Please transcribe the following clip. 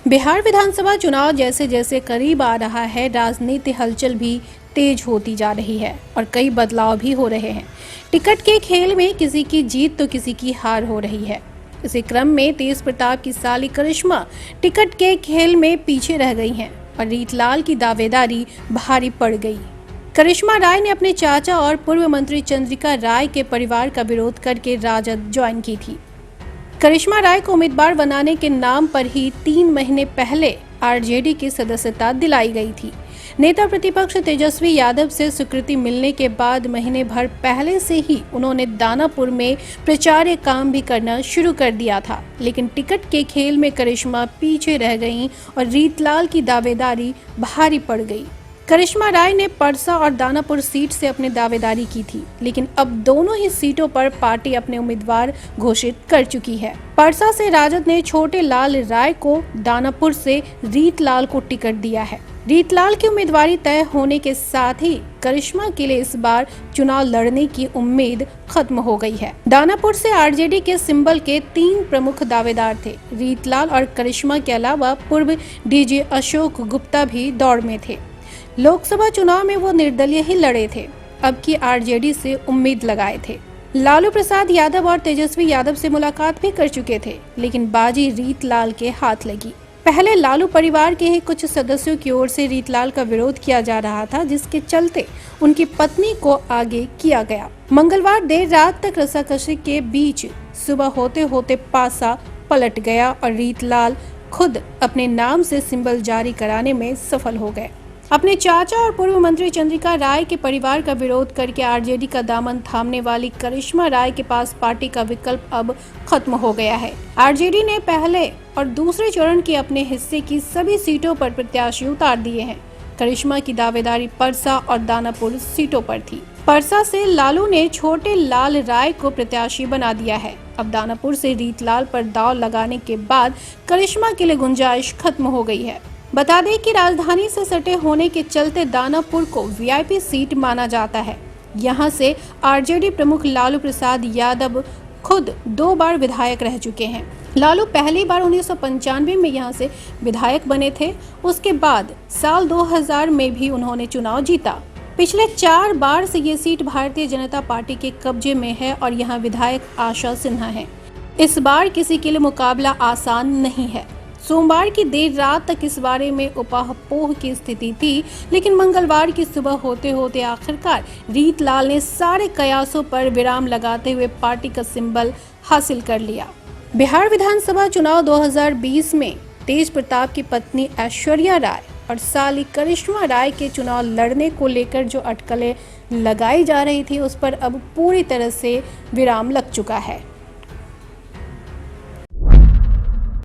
बिहार विधानसभा चुनाव जैसे जैसे करीब आ रहा है, राजनीति हलचल भी तेज होती जा रही है और कई बदलाव भी हो रहे हैं। टिकट के खेल में किसी की जीत तो किसी की हार हो रही है। इसी क्रम में तेज प्रताप की साली करिश्मा टिकट के खेल में पीछे रह गई हैं और रीतलाल की दावेदारी भारी पड़ गई। करिश्मा राय ने अपने चाचा और पूर्व मंत्री चंद्रिका राय के परिवार का विरोध करके राजद ज्वाइन की थी। करिश्मा राय को उम्मीदवार बनाने के नाम पर ही 3 महीने पहले आरजेडी की सदस्यता दिलाई गई थी। नेता प्रतिपक्ष तेजस्वी यादव से स्वीकृति मिलने के बाद महीने भर पहले से ही उन्होंने दानापुर में प्रचार काम भी करना शुरू कर दिया था, लेकिन टिकट के खेल में करिश्मा पीछे रह गईं और रीतलाल की दावेदारी भारी पड़ गई। करिश्मा राय ने परसा और दानापुर सीट से अपनी दावेदारी की थी, लेकिन अब दोनों ही सीटों पर पार्टी अपने उम्मीदवार घोषित कर चुकी है। परसा से राजद ने छोटे लाल राय को, दानापुर से रीतलाल को टिकट दिया है। रीतलाल की उम्मीदवारी तय होने के साथ ही करिश्मा के लिए इस बार चुनाव लड़ने की उम्मीद खत्म हो गई है। दानापुर से आरजेडी के सिंबल के 3 प्रमुख दावेदार थे। रीतलाल और करिश्मा के अलावा पूर्व डीजी अशोक गुप्ता भी दौड़ में थे। लोकसभा चुनाव में वो निर्दलीय ही लड़े थे, अब की आरजेडी से उम्मीद लगाए थे। लालू प्रसाद यादव और तेजस्वी यादव से मुलाकात भी कर चुके थे, लेकिन बाजी रीतलाल के हाथ लगी। पहले लालू परिवार के ही कुछ सदस्यों की ओर से रीतलाल का विरोध किया जा रहा था, जिसके चलते उनकी पत्नी को आगे किया गया। मंगलवार देर रात तक रस्साकशी के बीच सुबह होते होते पासा पलट गया और रीतलाल खुद अपने नाम से सिंबल जारी कराने में सफल हो गए। अपने चाचा और पूर्व मंत्री चंद्रिका राय के परिवार का विरोध करके आरजेडी का दामन थामने वाली करिश्मा राय के पास पार्टी का विकल्प अब खत्म हो गया है। आरजेडी ने पहले और दूसरे चरण के अपने हिस्से की सभी सीटों पर प्रत्याशी उतार दिए हैं। करिश्मा की दावेदारी परसा और दानापुर सीटों पर थी। परसा से लालू ने छोटे लाल राय को प्रत्याशी बना दिया है। अब दानापुर से रीतलाल पर दांव लगाने के बाद करिश्मा के लिए गुंजाइश खत्म हो गई है। बता दें कि राजधानी से सटे होने के चलते दानापुर को वीआईपी सीट माना जाता है। यहां से आरजेडी प्रमुख लालू प्रसाद यादव खुद 2 बार विधायक रह चुके हैं। लालू पहली बार 1995 में यहां से विधायक बने थे। उसके बाद साल 2000 में भी उन्होंने चुनाव जीता। पिछले 4 बार से ये सीट भारतीय जनता पार्टी के कब्जे में है और यहाँ विधायक आशा सिन्हा है। इस बार किसी के लिए मुकाबला आसान नहीं है। सोमवार की देर रात तक इस बारे में उपापोह की स्थिति थी, लेकिन मंगलवार की सुबह होते होते आखिरकार रीतलाल ने सारे कयासों पर विराम लगाते हुए पार्टी का सिंबल हासिल कर लिया। बिहार विधानसभा चुनाव 2020 में तेज प्रताप की पत्नी ऐश्वर्या राय और साली करिश्मा राय के चुनाव लड़ने को लेकर जो अटकलें लगाई जा रही थी, उस पर अब पूरी तरह से विराम लग चुका है।